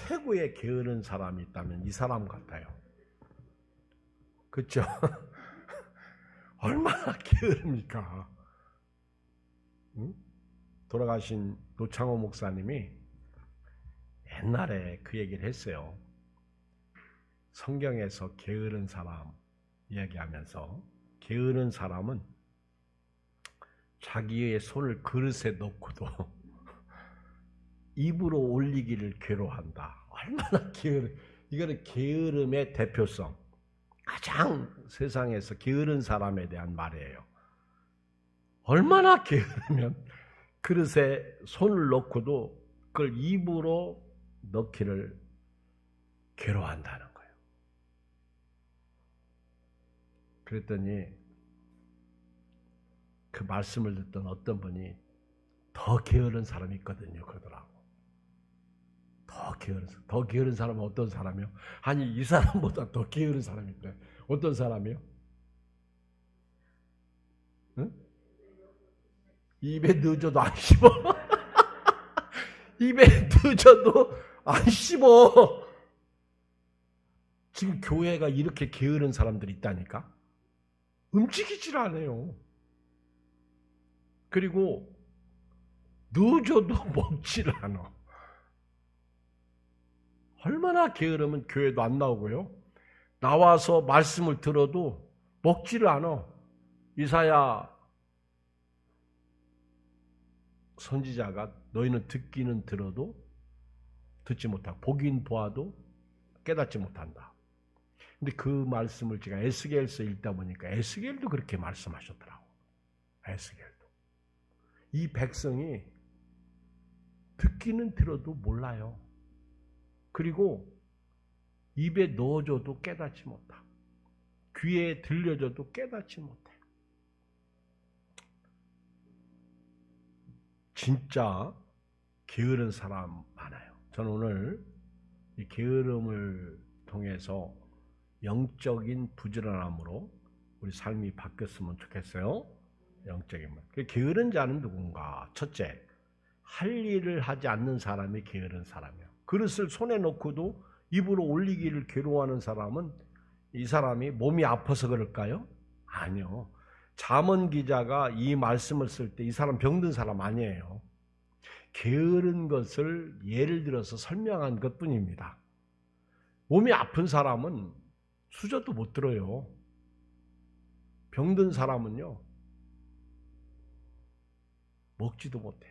최고의 게으른 사람이 있다면 이 사람 같아요. 그렇죠? 얼마나 게으릅니까? 응? 돌아가신 노창호 목사님이 옛날에 그 얘기를 했어요. 성경에서 게으른 사람 이야기하면서 게으른 사람은 자기의 손을 그릇에 넣고도 입으로 올리기를 괴로워한다. 얼마나 게으름. 이거는 게으름의 대표성. 가장 세상에서 게으른 사람에 대한 말이에요. 얼마나 게으르면 그릇에 손을 넣고도 그걸 입으로 넣기를 괴로워한다는 거예요. 그랬더니 그 말씀을 듣던 어떤 분이 더 게으른 사람이 있거든요. 그러더라고. 더 게으른 사람은 어떤 사람이요? 아니 이 사람보다 더 게으른 사람이 있대. 어떤 사람이요? 응? 입에 늦어도 안 씹어. 입에 늦어도 안 씹어. 지금 교회가 이렇게 게으른 사람들이 있다니까. 움직이질 않아요. 그리고 늦어도 먹지를 않아. 얼마나 게으르면 교회도 안 나오고요. 나와서 말씀을 들어도 먹지를 않아. 이사야 선지자가 너희는 듣기는 들어도 듣지 못하고 보긴 보아도 깨닫지 못한다. 근데 그 말씀을 제가 에스겔서 읽다 보니까 에스겔도 그렇게 말씀하셨더라고. 에스겔도. 이 백성이 듣기는 들어도 몰라요. 그리고 입에 넣어줘도 깨닫지 못하고 귀에 들려줘도 깨닫지 못해. 진짜 게으른 사람 많아요. 저는 오늘 이 게으름을 통해서 영적인 부지런함으로 우리 삶이 바뀌었으면 좋겠어요. 영적인 말. 게으른 자는 누군가? 첫째, 할 일을 하지 않는 사람이 게으른 사람이에요. 그릇을 손에 놓고도 입으로 올리기를 괴로워하는 사람은 이 사람이 몸이 아파서 그럴까요? 아니요. 잠언 기자가 이 말씀을 쓸 때 이 사람 병든 사람 아니에요. 게으른 것을 예를 들어서 설명한 것뿐입니다. 몸이 아픈 사람은 수저도 못 들어요. 병든 사람은요, 먹지도 못해.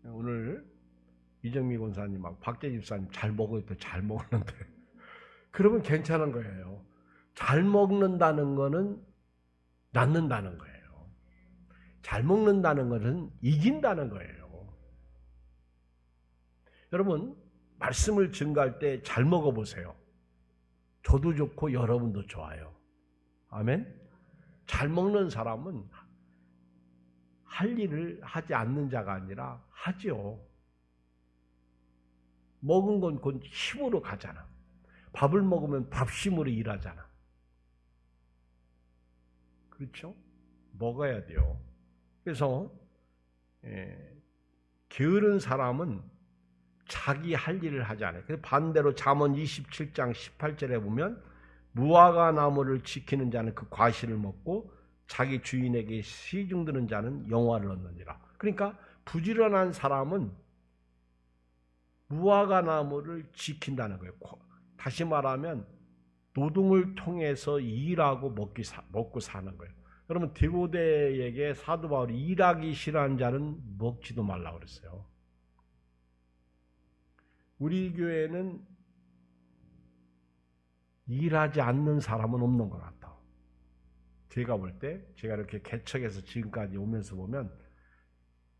오늘 이정미 권사님하고 박재 집사님 잘 먹을 때 잘 먹는데 그러면 괜찮은 거예요. 잘 먹는다는 거는 낫는다는 거예요. 잘 먹는다는 것은 이긴다는 거예요. 여러분 말씀을 증거할 때 잘 먹어보세요. 저도 좋고 여러분도 좋아요. 아멘. 잘 먹는 사람은 할 일을 하지 않는 자가 아니라 하죠. 먹은 건 곧 힘으로 가잖아. 밥을 먹으면 밥심으로 일하잖아. 그렇죠? 먹어야 돼요. 그래서 게으른 사람은 자기 할 일을 하지 않아요. 그래서 반대로 잠언 27장 18절에 보면 무화과 나무를 지키는 자는 그 과실을 먹고 자기 주인에게 시중드는 자는 영화를 얻느니라. 그러니까 부지런한 사람은 무화과 나무를 지킨다는 거예요. 다시 말하면 노동을 통해서 일하고 먹고 사는 거예요. 여러분 디모데에게 사도 바울이 일하기 싫어하는 자는 먹지도 말라고 그랬어요. 우리 교회는 일하지 않는 사람은 없는 것 같아. 제가 볼 때 제가 이렇게 개척해서 지금까지 오면서 보면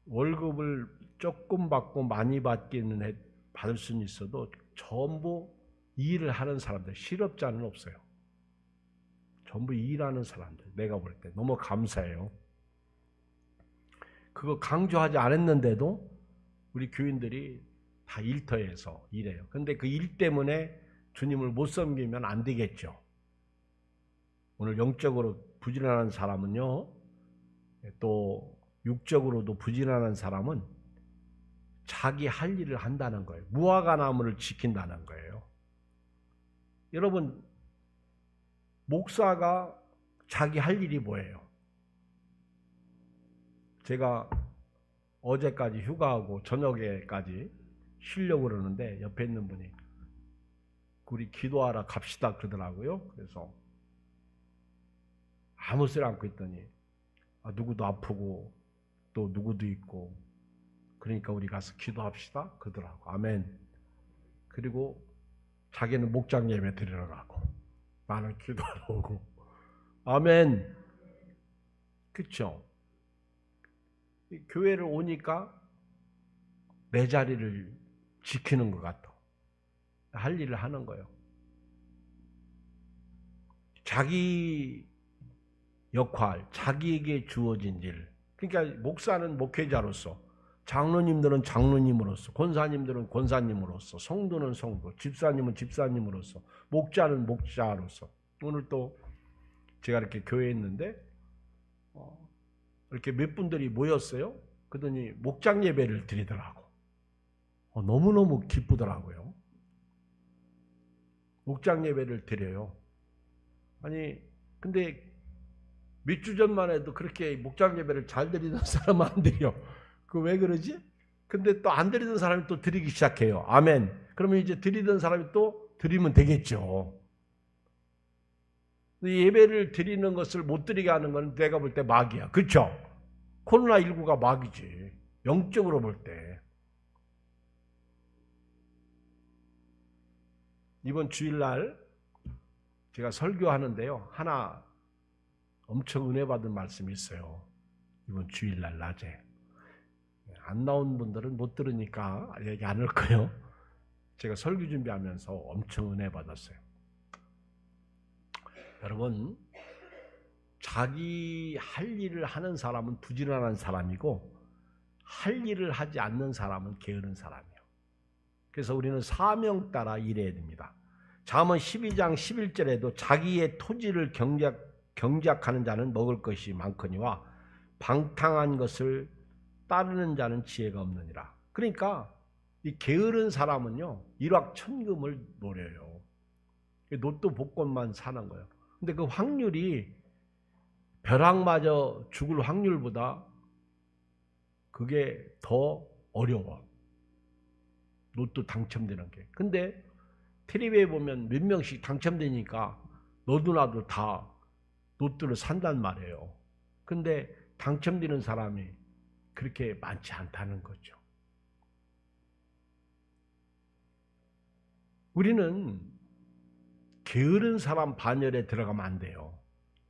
월급을 조금 받고 많이 받을 수는 있어도 전부 일을 하는 사람들, 실업자는 없어요. 전부 일하는 사람들, 내가 볼 때 너무 감사해요. 그거 강조하지 않았는데도 우리 교인들이 다 일터에서 일해요. 그런데 그 일 때문에 주님을 못 섬기면 안 되겠죠. 오늘 영적으로 부지런한 사람은요, 또 육적으로도 부지런한 사람은 자기 할 일을 한다는 거예요. 무화과나무를 지킨다는 거예요. 여러분, 목사가 자기 할 일이 뭐예요? 제가 어제까지 휴가하고 저녁에까지 쉬려고 그러는데 옆에 있는 분이 우리 기도하러 갑시다 그러더라고요. 그래서 아무 소리 않고 있더니 누구도 아프고 또 누구도 있고 그러니까 우리 가서 기도합시다 그러더라고. 아멘. 그리고 자기는 목장 예배 드리러 가고 나는 기도하러 오고. 아멘. 그렇죠? 교회를 오니까 내 자리를 지키는 것 같아. 할 일을 하는 거예요. 자기 역할, 자기에게 주어진 일. 그러니까 목사는 목회자로서, 장로님들은 장로님으로서, 권사님들은 권사님으로서, 성도는 성도, 집사님은 집사님으로서, 목자는 목자로서. 오늘 또 제가 이렇게 교회에 있는데 이렇게 몇 분들이 모였어요. 그러더니 목장 예배를 드리더라고. 너무너무 기쁘더라고요. 목장 예배를 드려요. 아니 근데 몇 주 전만 해도 그렇게 목장 예배를 잘 드리던 사람은 안 드려. 그 왜 그러지? 근데 또 안 드리던 사람이 또 드리기 시작해요. 아멘. 그러면 이제 드리던 사람이 또 드리면 되겠죠. 예배를 드리는 것을 못 드리게 하는 건 내가 볼 때 마귀야. 그렇죠? 코로나19가 마귀지. 영적으로 볼 때. 이번 주일날 제가 설교하는데요. 하나 엄청 은혜 받은 말씀이 있어요. 이번 주일날 낮에. 안 나온 분들은 못 들으니까 얘기 안 할 거예요. 제가 설교 준비하면서 엄청 은혜 받았어요. 여러분, 자기 할 일을 하는 사람은 부지런한 사람이고 할 일을 하지 않는 사람은 게으른 사람이에요. 그래서 우리는 사명 따라 일해야 됩니다. 잠언 12장 11절에도 자기의 토지를 경작하는 자는 먹을 것이 많거니와 방탕한 것을 따르는 자는 지혜가 없느니라. 그러니까 이 게으른 사람은요 일확천금을 노려요. 로또 복권만 사는 거예요. 근데 그 확률이 벼락맞아 죽을 확률보다 그게 더 어려워. 로또 당첨되는 게. 근데 텔레비에 보면 몇 명씩 당첨되니까 너도 나도 다 로또를 산단 말이에요. 근데 당첨되는 사람이 그렇게 많지 않다는 거죠. 우리는 게으른 사람 반열에 들어가면 안 돼요.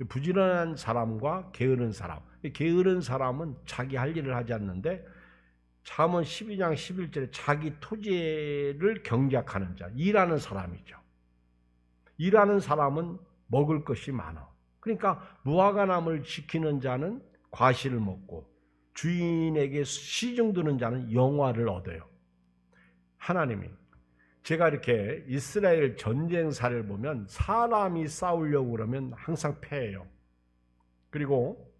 부지런한 사람과 게으른 사람. 게으른 사람은 자기 할 일을 하지 않는데 잠언 12장 11절에 자기 토지를 경작하는 자, 일하는 사람이죠. 일하는 사람은 먹을 것이 많아. 그러니까 무화과나무를 지키는 자는 과실을 먹고 주인에게 시중 드는 자는 영화를 얻어요. 하나님이 제가 이렇게 이스라엘 전쟁사를 보면 사람이 싸우려고 그러면 항상 패해요. 그리고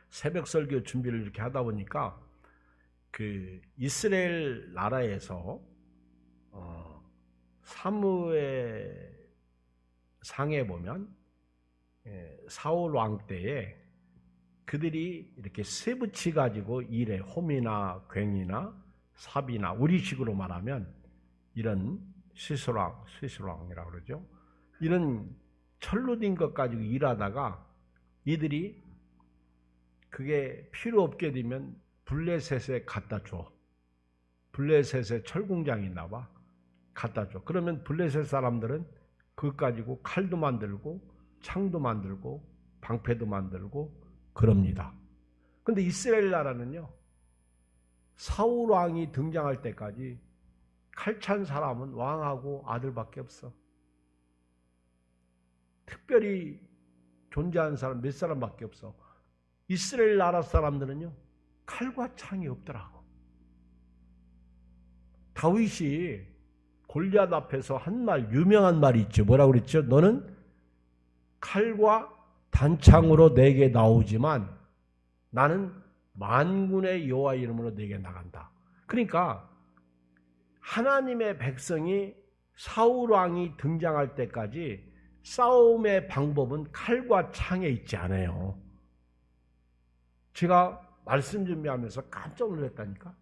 새벽 설교 준비를 이렇게 하다 보니까 그 이스라엘 나라에서 사무엘 상에 보면 사울 왕 때에 그들이 이렇게 쇠붙이 가지고 일해. 홈이나 괭이나 삽이나 우리식으로 말하면 이런 시술왕이라고 그러죠. 이런 철로 된 것 가지고 일하다가 이들이 그게 필요 없게 되면 블레셋에 갖다 줘. 블레셋에 철공장이 있나 봐. 갖다 줘. 그러면 블레셋 사람들은 그것 가지고 칼도 만들고 창도 만들고 방패도 만들고 그럽니다. 근데 이스라엘 나라는요. 사울 왕이 등장할 때까지 칼찬 사람은 왕하고 아들밖에 없어. 특별히 존재하는 사람 몇 사람밖에 없어. 이스라엘 나라 사람들은요. 칼과 창이 없더라고. 다윗이 골리앗 앞에서 한 말, 유명한 말이 있죠. 뭐라고 그랬죠? 너는 칼과 단창으로 내게 나오지만 나는 만군의 여호와 이름으로 내게 나간다. 그러니까 하나님의 백성이 사울 왕이 등장할 때까지 싸움의 방법은 칼과 창에 있지 않아요. 제가 말씀 준비하면서 깜짝 놀랐다니까.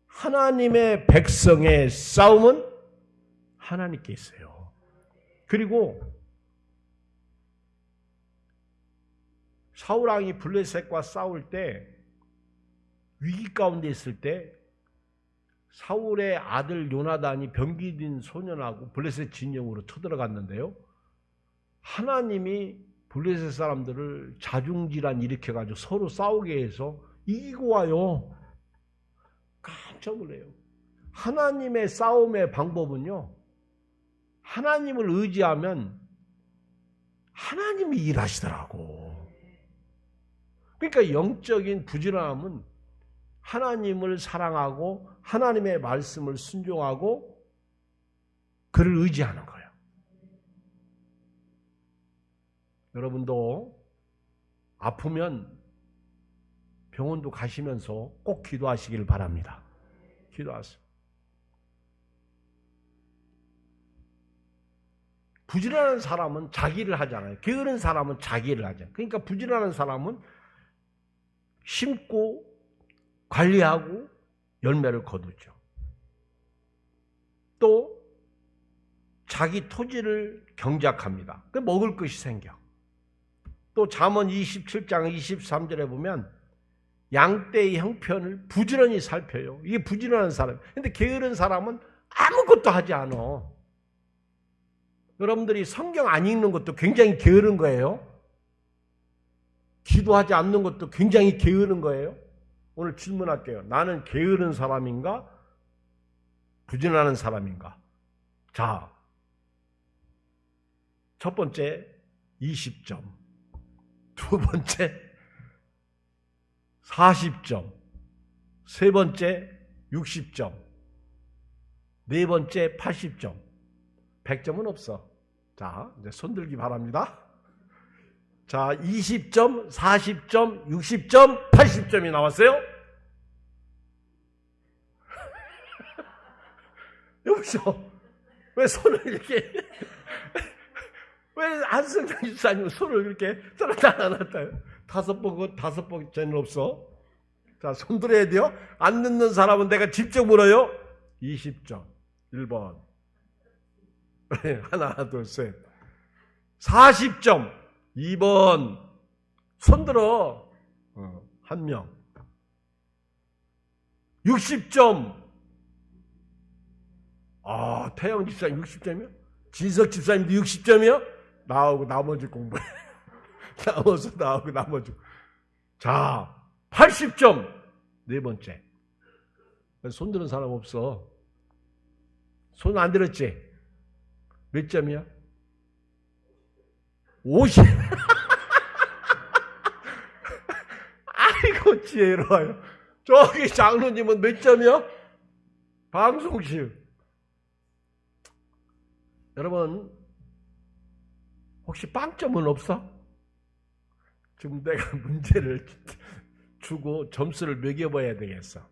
하나님의 백성의 싸움은 하나님께 있어요. 그리고 사울 왕이 블레셋과 싸울 때 위기 가운데 있을 때 사울의 아들 요나단이 병기든 소년하고 블레셋 진영으로 쳐들어갔는데요. 하나님이 블레셋 사람들을 자중질환 일으켜가지고 서로 싸우게 해서 이기고 와요. 깜짝 놀래요. 하나님의 싸움의 방법은요, 하나님을 의지하면 하나님이 일하시더라고. 그러니까 영적인 부지런함은 하나님을 사랑하고 하나님의 말씀을 순종하고 그를 의지하는 거예요. 여러분도 아프면 병원도 가시면서 꼭 기도하시길 바랍니다. 기도하세요. 부지런한 사람은 자기를 하잖아요. 게으른 사람은 자기를 하잖아요. 그러니까 부지런한 사람은 심고 관리하고 열매를 거두죠. 또 자기 토지를 경작합니다. 그 먹을 것이 생겨. 또 잠언 27장 23절에 보면 양떼의 형편을 부지런히 살펴요. 이게 부지런한 사람. 근데 게으른 사람은 아무것도 하지 않아. 여러분들이 성경 안 읽는 것도 굉장히 게으른 거예요. 기도하지 않는 것도 굉장히 게으른 거예요. 오늘 질문할게요. 나는 게으른 사람인가? 부지런한 사람인가? 자, 첫 번째 20점, 두 번째 40점, 세 번째 60점, 네 번째 80점, 100점은 없어. 자, 이제 손들기 바랍니다. 자, 20점, 40점, 60점, 80점이 나왔어요? 여보세요? 왜 손을 이렇게, 왜 안승장 집사님 손을 이렇게 따라 놨다요? 다섯 번째는 없어. 자, 손 들어야 돼요. 안 듣는 사람은 내가 직접 물어요. 20점, 1번. 하나, 둘, 셋. 40점, 2번. 손 들어. 한 명. 60점. 아, 태영 집사님 60점이요? 진석 집사님도 60점이요? 나오고 나머지 공부해. 나오고 나머지. 자, 80점. 네 번째. 손 드는 사람 없어. 손 안 들었지? 몇 점이야? 50. 아이고, 지혜로워요. 저기 장로님은 몇 점이요? 방송실. 여러분, 혹시 빵점은 없어? 지금 내가 문제를 주고 점수를 매겨봐야 되겠어.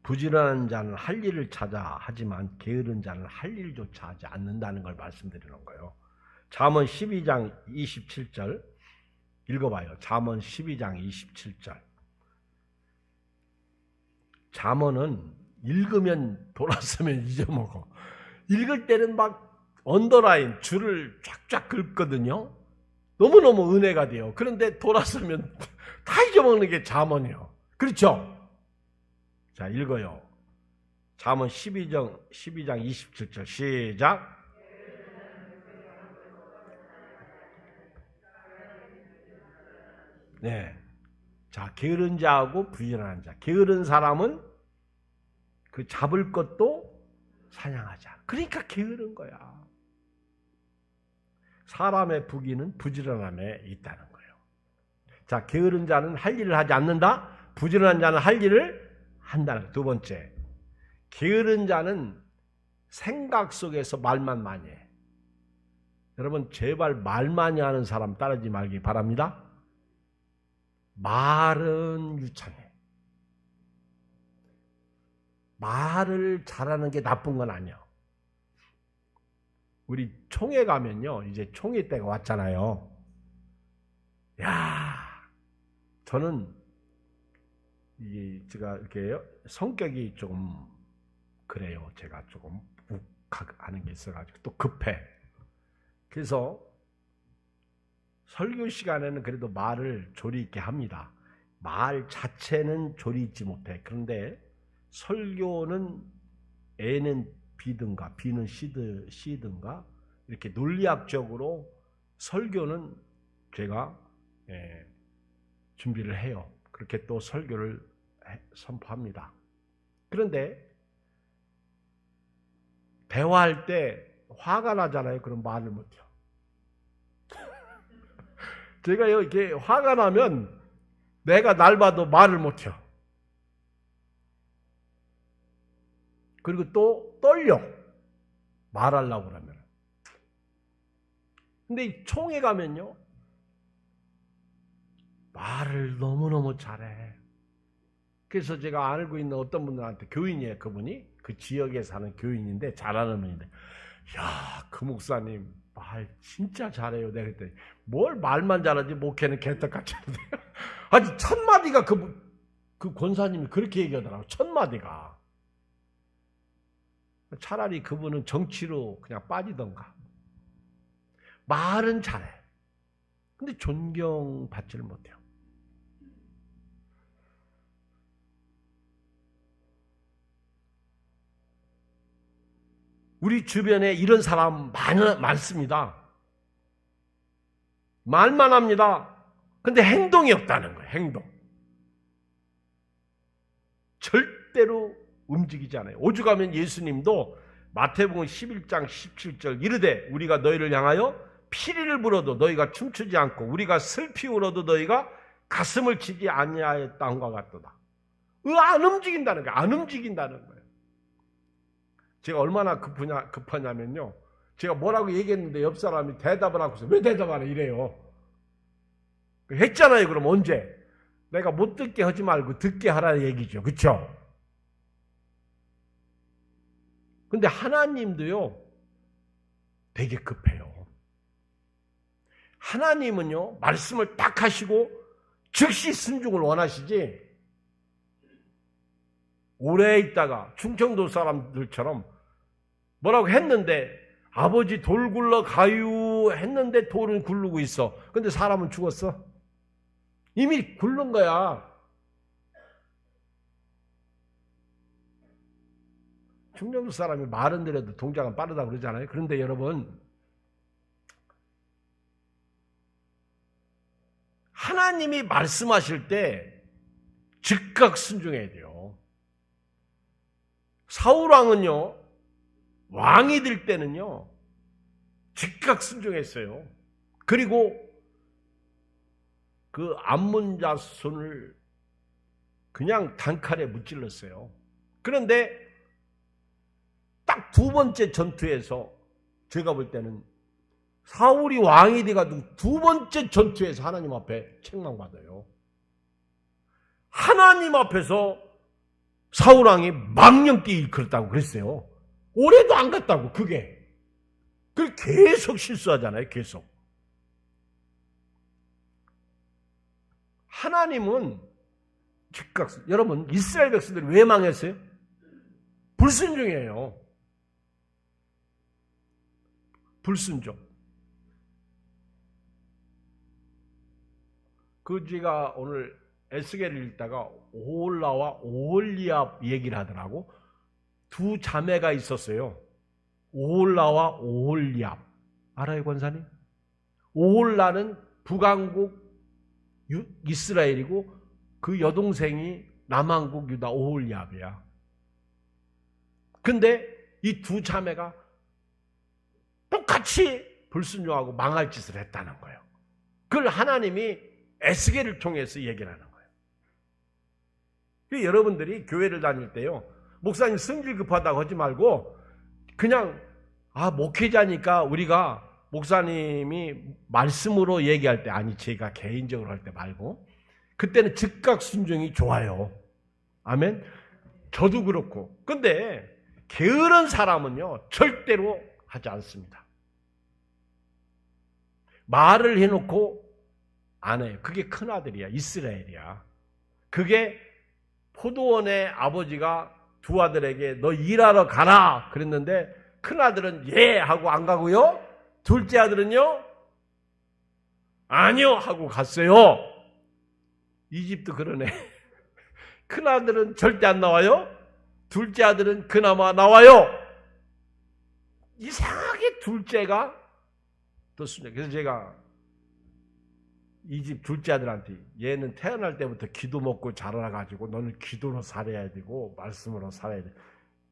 부지런한 자는 할 일을 찾아 하지만 게으른 자는 할 일조차 하지 않는다는 걸 말씀드리는 거예요. 잠언 12장 27절 읽어봐요. 잠언 12장 27절. 잠언은 읽으면 돌아서면 잊어먹어. 읽을 때는 막 언더라인 줄을 쫙쫙 긁거든요. 너무너무 은혜가 돼요. 그런데 돌아서면 다 잊어먹는 게 잠언이에요. 그렇죠? 자, 읽어요. 잠언 12장 27절 시작. 네. 자, 게으른 자하고 부지런한 자. 게으른 사람은 그 잡을 것도 사냥하지 않아. 그러니까 게으른 거야. 사람의 부귀는 부지런함에 있다는 거예요. 자, 게으른 자는 할 일을 하지 않는다. 부지런한 자는 할 일을 한다는 거예요. 두 번째, 게으른 자는 생각 속에서 말만 많이 해. 여러분, 제발 말 많이 하는 사람 따르지 말기 바랍니다. 말은 유창해. 말을 잘하는 게 나쁜 건 아니야. 우리 총회 가면요, 이제 총회 때가 왔잖아요. 야, 저는 제가 이렇게 성격이 조금 그래요. 제가 조금 욱하는 게 있어가지고 또 급해. 그래서 설교 시간에는 그래도 말을 조리 있게 합니다. 말 자체는 조리 있지 못해. 그런데 설교는 A는 B든가 B는 C든가 이렇게 논리학적으로 설교는 제가 준비를 해요. 그렇게 또 설교를 선포합니다. 그런데 대화할 때 화가 나잖아요. 그럼 말을 못해요. 제가 이렇게 화가 나면 내가 날 봐도 말을 못해요. 그리고 또 떨려. 말하려고 그러면. 근데 이 총회 가면요, 말을 너무너무 잘해. 그래서 제가 알고 있는 어떤 분들한테, 교인이에요, 그분이. 그 지역에 사는 교인인데, 잘하는 분인데, 야, 그 목사님 말 진짜 잘해요. 내가 그랬더니, 뭘 말만 잘하지 목회는 개떡같이 하는데요. 아니, 첫마디가 그 권사님이 그렇게 얘기하더라고요. 첫마디가. 차라리 그분은 정치로 그냥 빠지던가. 말은 잘해. 근데 존경받지를 못해요. 우리 주변에 이런 사람 많습니다. 말만 합니다. 근데 행동이 없다는 거예요. 행동. 절대로 움직이지 않아요. 오죽하면 예수님도 마태복음 11장 17절 이르되 우리가 너희를 향하여 피리를 불어도 너희가 춤추지 않고 우리가 슬피 울어도 너희가 가슴을 치지 아니하였다함과 같도다. 안 움직인다는 거예요. 안 움직인다는 거예요. 제가 얼마나 급하냐면요. 제가 뭐라고 얘기했는데 옆 사람이 대답을 하고서 왜 대답 안 해? 이래요. 했잖아요. 그럼 언제? 내가 못 듣게 하지 말고 듣게 하라는 얘기죠. 그렇죠? 근데 하나님도요. 되게 급해요. 하나님은요. 말씀을 딱 하시고 즉시 순종을 원하시지. 오래 있다가 충청도 사람들처럼 뭐라고 했는데 아버지 돌 굴러 가유 했는데 돌은 굴르고 있어. 근데 사람은 죽었어. 이미 굴른 거야. 충청도 사람이 말은 들어도 동작은 빠르다고 그러잖아요. 그런데 여러분, 하나님이 말씀하실 때 즉각 순종해야 돼요. 사울왕은요, 왕이 될 때는요, 즉각 순종했어요. 그리고 그 암몬 자손을 그냥 단칼에 무찔렀어요. 그런데 딱 두 번째 전투에서 제가 볼 때는 사울이 왕이 돼가지고 두 번째 전투에서 하나님 앞에 책망받아요. 하나님 앞에서 사울왕이 망령되이 일컬었다고 그랬어요. 올해도 안 갔다고 그게. 그걸 계속 실수하잖아요. 계속. 하나님은 즉각. 여러분 이스라엘 백성들이 왜 망했어요? 불순종이에요. 불순종. 그 제가 오늘 에스겔을 읽다가 오홀라와 오홀리압 얘기를 하더라고. 두 자매가 있었어요. 오홀라와 오홀리압. 알아요, 권사님? 오홀라는 북왕국 이스라엘이고 그 여동생이 남왕국 유다 오홀리압이야. 근데 이 두 자매가 똑같이 불순종하고 망할 짓을 했다는 거예요. 그걸 하나님이 에스겔을 통해서 얘기를 하는 거예요. 여러분들이 교회를 다닐 때요, 목사님 성질 급하다고 하지 말고 그냥 목회자니까 우리가 목사님이 말씀으로 얘기할 때, 아니 제가 개인적으로 할 때 말고 그때는 즉각 순종이 좋아요. 아멘. 저도 그렇고. 근데 게으른 사람은요 절대로 하지 않습니다. 말을 해놓고 안 해요. 그게 큰아들이야. 이스라엘이야. 그게 포도원의 아버지가 두 아들에게 너 일하러 가라 그랬는데 큰아들은 예 하고 안 가고요. 둘째 아들은요 아니요 하고 갔어요. 이 집도 그러네. 큰아들은 절대 안 나와요. 둘째 아들은 그나마 나와요. 이상하게 둘째가 더 순해. 그래서 제가 이 집 둘째 아들한테 얘는 태어날 때부터 기도 먹고 자라가지고 너는 기도로 살아야 되고 말씀으로 살아야 돼.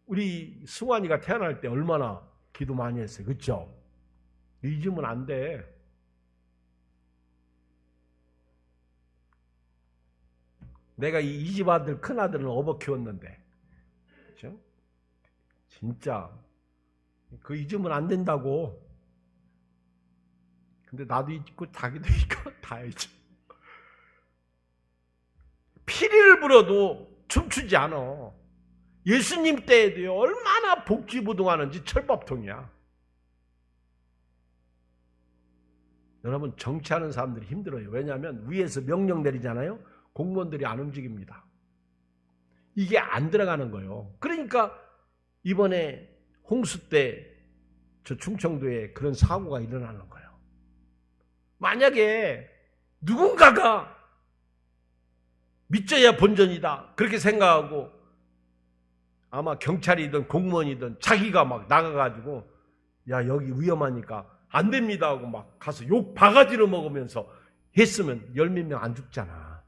우리 승환이가 태어날 때 얼마나 기도 많이 했어요. 그렇죠? 잊으면 안 돼. 내가 이 집 아들 큰아들은 업어 키웠는데 그렇죠? 진짜 그 잊으면 안 된다고. 근데 나도 잊고 자기도 잊고 다 잊어. 피리를 불어도 춤추지 않아. 예수님 때에도요 얼마나 복지부동하는지 철밥통이야. 여러분 정치하는 사람들이 힘들어요. 왜냐하면 위에서 명령 내리잖아요. 공무원들이 안 움직입니다. 이게 안 들어가는 거예요. 그러니까 이번에 홍수 때 저 충청도에 그런 사고가 일어나는 거예요. 만약에 누군가가 믿져야 본전이다 그렇게 생각하고 아마 경찰이든 공무원이든 자기가 막 나가가지고 야 여기 위험하니까 안 됩니다 하고 막 가서 욕 바가지로 먹으면서 했으면 열 몇 명 안 죽잖아.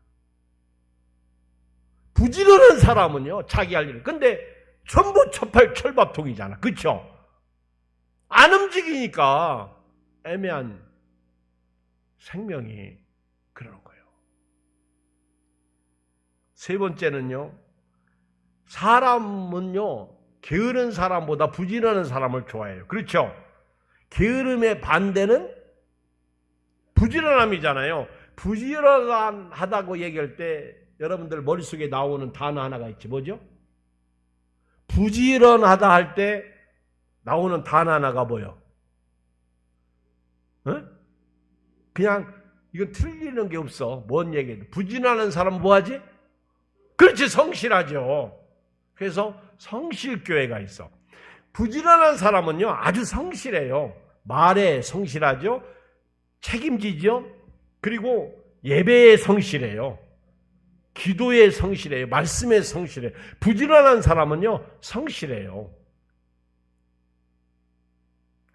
부지런한 사람은요 자기 할 일을. 근데 전부 철밥통이잖아. 그렇죠? 안 움직이니까 애매한 생명이 그러는 거예요. 세 번째는요. 사람은요. 게으른 사람보다 부지런한 사람을 좋아해요. 그렇죠? 게으름의 반대는 부지런함이잖아요. 부지런하다고 얘기할 때 여러분들 머릿속에 나오는 단어 하나가 있지. 뭐죠? 부지런하다 할 때 나오는 단어 하나가 뭐예요? 어? 그냥 이건 틀리는 게 없어. 뭔 얘기예요? 부지런한 사람은 뭐하지? 그렇지, 성실하죠. 그래서 성실교회가 있어. 부지런한 사람은요 아주 성실해요. 말에 성실하죠. 책임지죠. 그리고 예배에 성실해요. 기도에 성실해요. 말씀에 성실해요. 부지런한 사람은요 성실해요.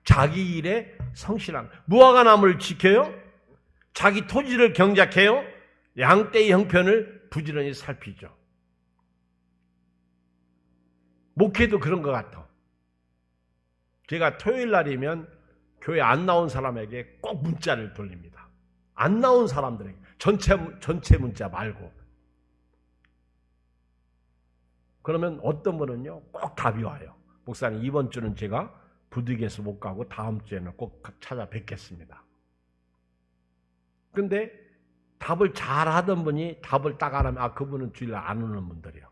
자기 일에 성실한. 무화과나무를 지켜요. 자기 토지를 경작해요. 양떼의 형편을 부지런히 살피죠. 목회도 그런 것 같아. 제가 토요일 날이면 교회 안 나온 사람에게 꼭 문자를 돌립니다. 안 나온 사람들에게. 전체 문자 말고. 그러면 어떤 분은요 꼭 답이 와요. 목사님 이번 주는 제가 부득이해서 못 가고 다음 주에는 꼭 찾아뵙겠습니다. 근데 답을 잘 하던 분이 답을 딱 안 하면 그분은 주일날 안 오는 분들이요.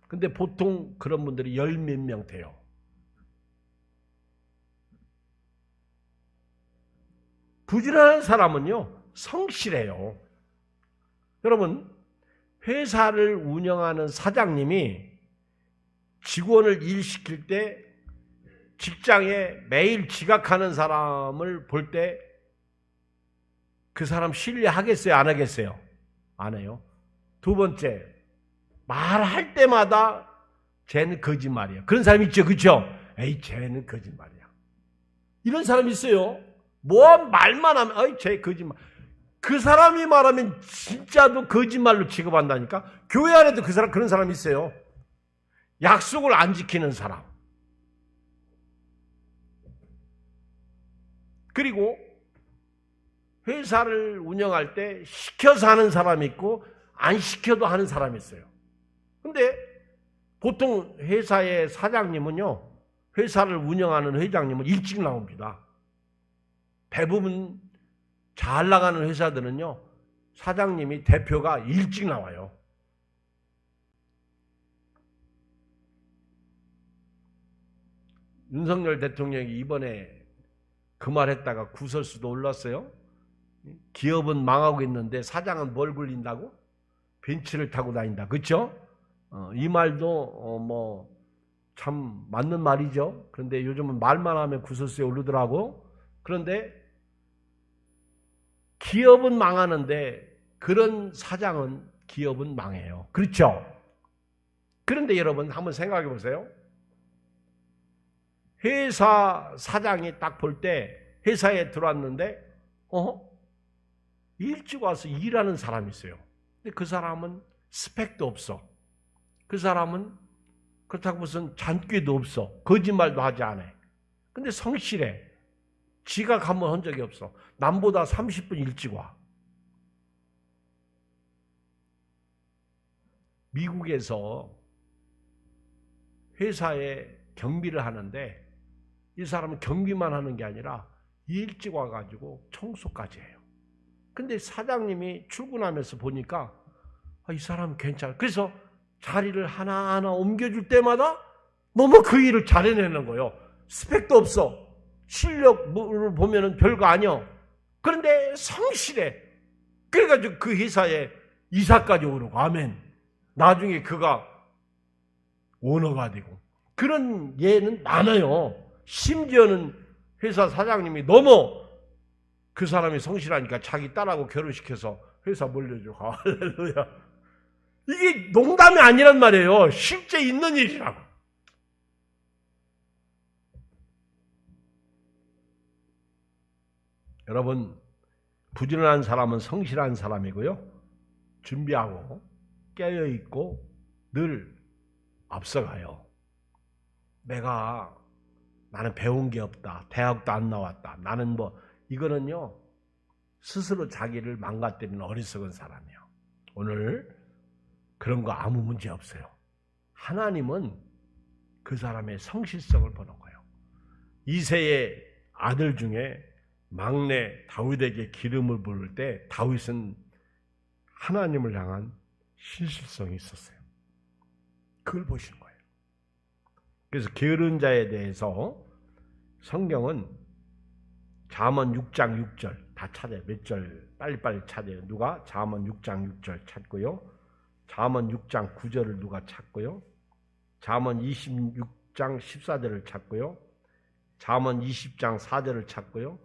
근데 보통 그런 분들이 열 몇 명 돼요. 부지런한 사람은요 성실해요. 여러분 회사를 운영하는 사장님이 직원을 일시킬 때 직장에 매일 지각하는 사람을 볼 때 그 사람 신뢰하겠어요? 안 하겠어요? 안 해요. 두 번째, 말할 때마다 쟤는 거짓말이야. 그런 사람 있죠? 그렇죠? 에이 쟤는 거짓말이야. 이런 사람 있어요. 뭐 말만 하면 어이 쟤 거짓말. 그 사람이 말하면 진짜도 거짓말로 취급한다니까. 교회 안에도 그런 사람 있어요. 약속을 안 지키는 사람. 그리고 회사를 운영할 때 시켜서 하는 사람이 있고 안 시켜도 하는 사람이 있어요. 근데 보통 회사의 사장님은요, 회사를 운영하는 회장님은 일찍 나옵니다. 대부분 잘 나가는 회사들은요, 사장님이 대표가 일찍 나와요. 윤석열 대통령이 이번에 그 말 했다가 구설수도 올랐어요. 기업은 망하고 있는데 사장은 뭘 굴린다고? 벤츠를 타고 다닌다. 그렇죠? 이 말도 뭐 참 맞는 말이죠. 그런데 요즘은 말만 하면 구설수에 오르더라고. 그런데 기업은 망하는데 그런 사장은 기업은 망해요. 그렇죠? 그런데 여러분 한번 생각해 보세요. 회사 사장이 딱 볼 때 회사에 들어왔는데 일찍 와서 일하는 사람이 있어요. 근데 그 사람은 스펙도 없어. 그 사람은 그렇다고 무슨 잔꾀도 없어. 거짓말도 하지 않아. 근데 성실해. 지각 한번 한 적이 없어. 남보다 30분 일찍 와. 미국에서 회사에 경비를 하는데 이 사람은 경비만 하는 게 아니라 일찍 와가지고 청소까지 해요. 근데 사장님이 출근하면서 보니까 이 사람 괜찮아. 그래서 자리를 하나하나 옮겨줄 때마다 너무 그 일을 잘해내는 거예요. 스펙도 없어. 실력을 보면은 별거 아니야. 그런데 성실해. 그래가지고 그 회사에 이사까지 오르고, 아멘. 나중에 그가 오너가 되고. 그런 예는 많아요. 심지어는 회사 사장님이 너무 그 사람이 성실하니까 자기 딸하고 결혼시켜서 회사 물려주고. 할렐루야. 이게 농담이 아니란 말이에요. 실제 있는 일이라고. 여러분, 부지런한 사람은 성실한 사람이고요. 준비하고 깨어있고 늘 앞서가요. 나는 배운 게 없다. 대학도 안 나왔다. 나는 이거는요. 스스로 자기를 망가뜨리는 어리석은 사람이에요. 오늘 그런 거 아무 문제 없어요. 하나님은 그 사람의 성실성을 보는 거예요. 이새의 아들 중에 막내 다윗에게 기름을 부을 때 다윗은 하나님을 향한 신실성이 있었어요. 그걸 보시는 거예요. 그래서 게으른 자에 대해서 성경은 잠언 6장 6절 다 찾아요. 몇 절 빨리빨리 찾아요. 누가? 잠언 6장 6절 찾고요. 잠언 6장 9절을 누가 찾고요. 잠언 26장 14절을 찾고요. 잠언 20장 4절을 찾고요.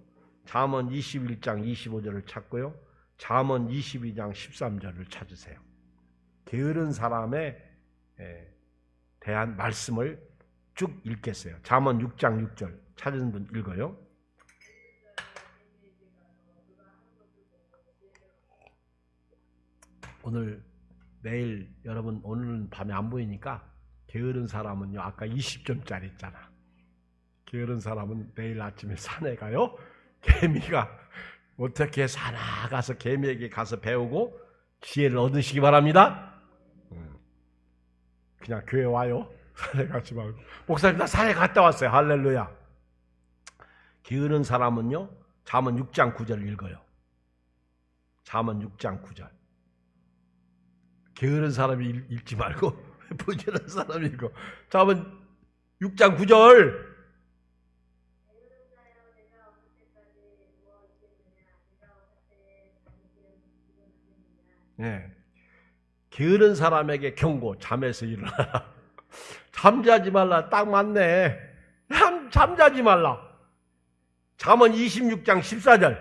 잠언 21장 25절을 찾고요. 잠언 22장 13절을 찾으세요. 게으른 사람에 대한 말씀을 쭉 읽겠어요. 잠언 6장 6절 찾은 분 읽어요. 내일 여러분 오늘 밤에 안 보이니까 게으른 사람은요. 아까 20점짜리 있잖아. 게으른 사람은 내일 아침에 산에 가요. 개미가 어떻게 살아가서 개미에게 가서 배우고 지혜를 얻으시기 바랍니다. 그냥 교회 와요. 산에 가지 말고. 목사님 나 산에 갔다 왔어요. 할렐루야. 게으른 사람은요. 잠언 6장 9절 읽어요. 잠언 6장 9절. 게으른 사람이 읽지 말고 부지런한 사람이 읽어. 잠언 6장 9절. 네. 게으른 사람에게 경고. 잠에서 일어나라. 잠자지 말라. 딱 맞네. 잠자지 말라. 잠언 26장 14절.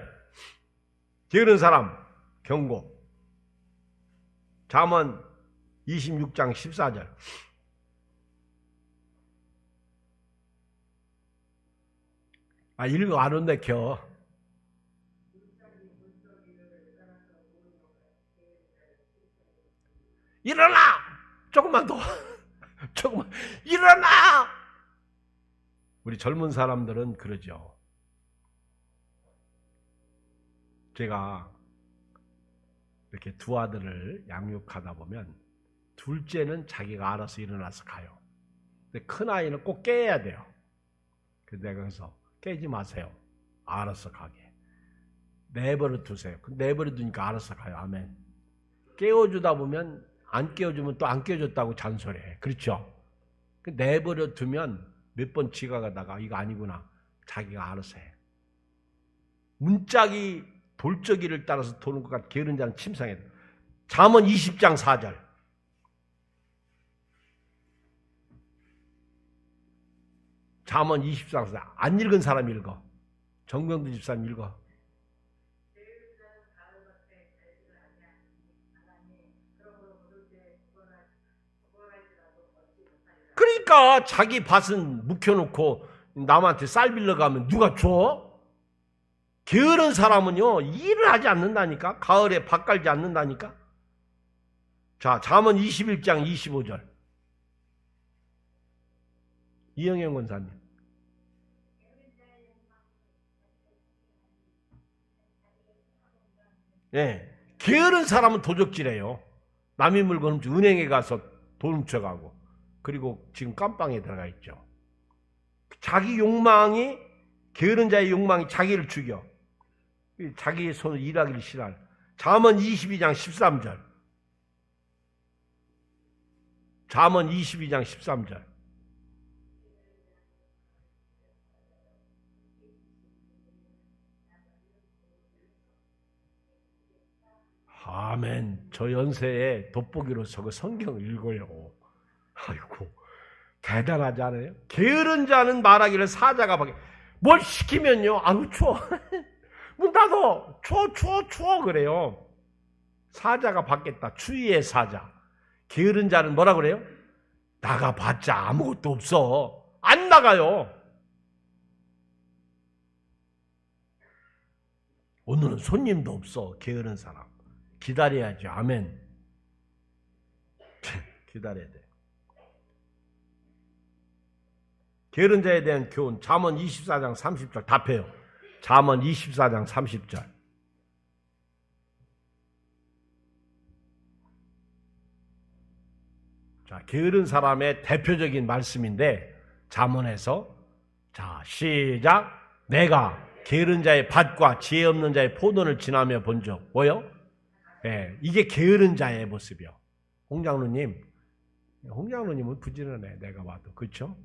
게으른 사람 경고. 잠언 26장 14절. 읽어 안 온대 켜. 일어나! 조금만 더. 조금만. 일어나! 우리 젊은 사람들은 그러죠. 제가 이렇게 두 아들을 양육하다 보면 둘째는 자기가 알아서 일어나서 가요. 근데 큰 아이는 꼭 깨야 돼요. 근데 내가 그래서 깨지 마세요. 알아서 가게. 내버려 두세요. 내버려 두니까 알아서 가요. 아멘. 깨워주다 보면 안 깨워주면 또 안 깨워줬다고 잔소리해. 그렇죠? 내버려 두면 몇 번 지각하다가 이거 아니구나. 자기가 알아서 해. 문짝이 돌적이를 따라서 도는 것 같아. 게으른 자는 침상에. 잠언 20장 4절. 잠언 20장 4절. 안 읽은 사람 읽어. 정명두 집사님 읽어. 그러니까 자기 밭은 묵혀놓고 남한테 쌀 빌려가면 누가 줘? 게으른 사람은요 일을 하지 않는다니까. 가을에 밭 갈지 않는다니까. 자, 잠언 21장 25절. 이영현 권사님. 예, 게으른 사람은 도적질해요. 남의 물건 훔쳐 은행에 가서 돈 훔쳐가고, 그리고 지금 깜빵에 들어가 있죠. 자기 욕망이, 게으른 자의 욕망이 자기를 죽여. 자기의 손으로 일하기를 싫어하는. 잠언 22장 13절. 잠언 22장 13절. 아멘. 저 연세에 돋보기로서 그 성경을 읽어요. 아이고, 대단하지 않아요? 게으른 자는 말하기를 사자가 밖에. 뭘 시키면요, 아유 추워. 문 닫어. 추워 그래요. 사자가 받겠다. 추위의 사자. 게으른 자는 뭐라 그래요? 나가봤자 아무것도 없어. 안 나가요. 오늘은 손님도 없어. 게으른 사람. 기다려야죠. 아멘. 기다려야 돼. 게으른 자에 대한 교훈. 잠언 24장 30절 답해요. 잠언 24장 30절. 자, 게으른 사람의 대표적인 말씀인데 잠언에서, 자, 시작. 내가 게으른 자의 밭과 지혜 없는 자의 포도를 지나며 본 적. 뭐요? 예, 이게 게으른 자의 모습이요. 홍장로님은 부지런해. 내가 봐도. 그렇죠?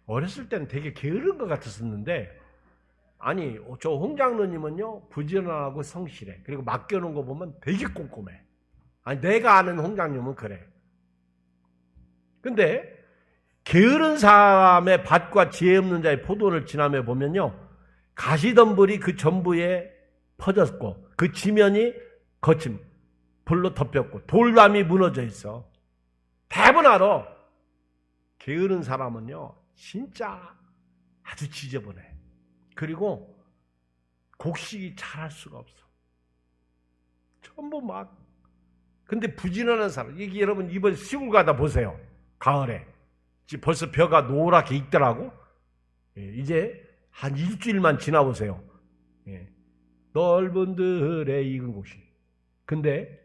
어렸을 때는 되게 게으른 것 같았었는데, 아니, 저 홍장로님은요 부지런하고 성실해. 그리고 맡겨놓은 거 보면 되게 꼼꼼해. 아니, 내가 아는 홍장로님은 그래. 근데 게으른 사람의 밭과 지혜 없는 자의 포도를 지나며 보면요, 가시덤불이 그 전부에 퍼졌고 그 지면이 거친 불로 덮였고 돌담이 무너져 있어. 대부분 알아. 게으른 사람은요 진짜 아주 지저분해. 그리고 곡식이 자랄 수가 없어. 전부 막. 근데 부지런한 사람, 이게 여러분 이번 시골 가다 보세요. 가을에 지금 벌써 벼가 노랗게 익더라고. 이제 한 일주일만 지나보세요. 넓은 들에 익은 곡식. 근데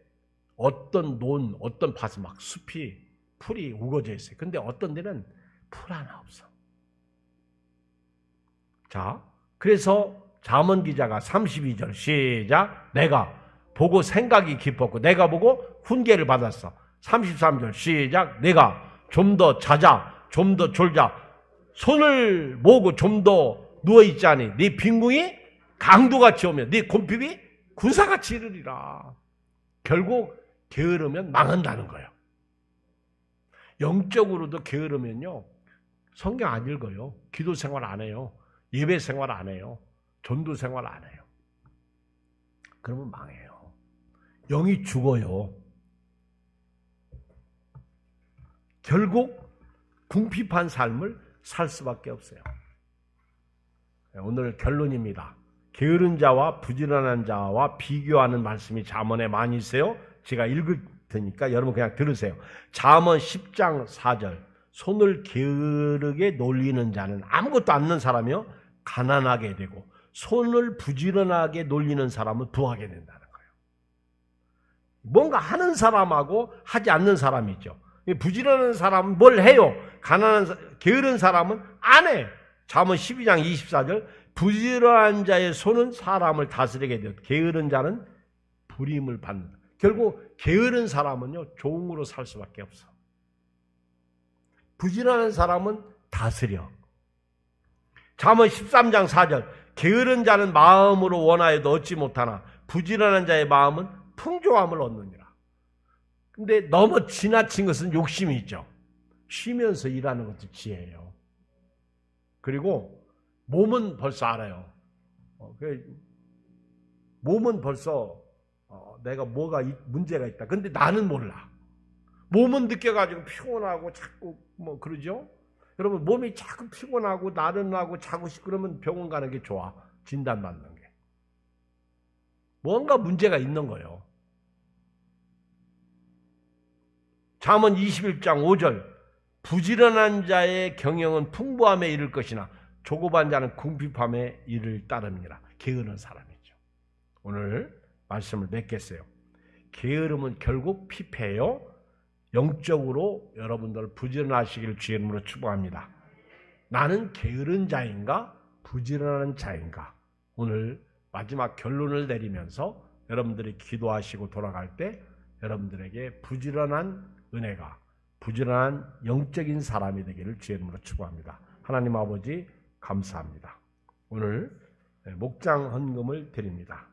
어떤 어떤 밭은 막 숲이, 풀이 우거져 있어요. 근데 어떤 데는 풀 하나 없어. 자, 그래서 잠언 기자가 32절 시작. 내가 보고 생각이 깊었고 내가 보고 훈계를 받았어. 33절 시작. 내가 좀 더 자자, 좀 더 졸자, 손을 모으고 좀 더 누워있자니 네 빈궁이 강도같이 오며 네 곰핍이 군사같이 이르리라. 결국 게으르면 망한다는 거예요. 영적으로도 게으르면요 성경 안 읽어요. 기도 생활 안 해요. 예배 생활 안 해요. 전도 생활 안 해요. 그러면 망해요. 영이 죽어요. 결국 궁핍한 삶을 살 수밖에 없어요. 오늘 결론입니다. 게으른 자와 부지런한 자와 비교하는 말씀이 잠언에 많이 있어요. 제가 읽을 테니까 여러분 그냥 들으세요. 잠언 10장 4절. 손을 게으르게 놀리는 자는 아무것도 않는 사람이요 가난하게 되고, 손을 부지런하게 놀리는 사람은 부하게 된다는 거예요. 뭔가 하는 사람하고 하지 않는 사람이 있죠. 부지런한 사람은 뭘 해요? 게으른 사람은 안 해. 잠언 12장 24절. 부지런한 자의 손은 사람을 다스리게 되었다. 게으른 자는 불임을 받는다. 결국 게으른 사람은요, 종으로 살 수밖에 없어. 부지런한 사람은 다스려. 잠언 13장 4절. 게으른 자는 마음으로 원하여도 얻지 못하나 부지런한 자의 마음은 풍조함을 얻느니라. 근데 너무 지나친 것은 욕심이 있죠. 쉬면서 일하는 것도 지혜예요. 그리고 몸은 벌써 알아요. 몸은 벌써 내가 뭐가 문제가 있다. 근데 나는 몰라. 몸은 느껴가지고 피곤하고 자꾸 뭐 그러죠. 여러분 몸이 자꾸 피곤하고 나른하고 자고 싶고 그러면 병원 가는 게 좋아. 진단받는 게. 뭔가 문제가 있는 거예요. 잠언 21장 5절. 부지런한 자의 경영은 풍부함에 이를 것이나 조급한 자는 궁핍함에 이를 따릅니다. 게으른 사람이죠. 오늘 말씀을 맺겠어요. 게으름은 결국 피폐해요. 영적으로 여러분들 부지런하시길 주의 이름으로 축복합니다. 나는 게으른 자인가? 부지런한 자인가? 오늘 마지막 결론을 내리면서 여러분들이 기도하시고 돌아갈 때 여러분들에게 부지런한 은혜가, 부지런한 영적인 사람이 되기를 주의 이름으로 축복합니다. 하나님 아버지 감사합니다. 오늘 목장 헌금을 드립니다.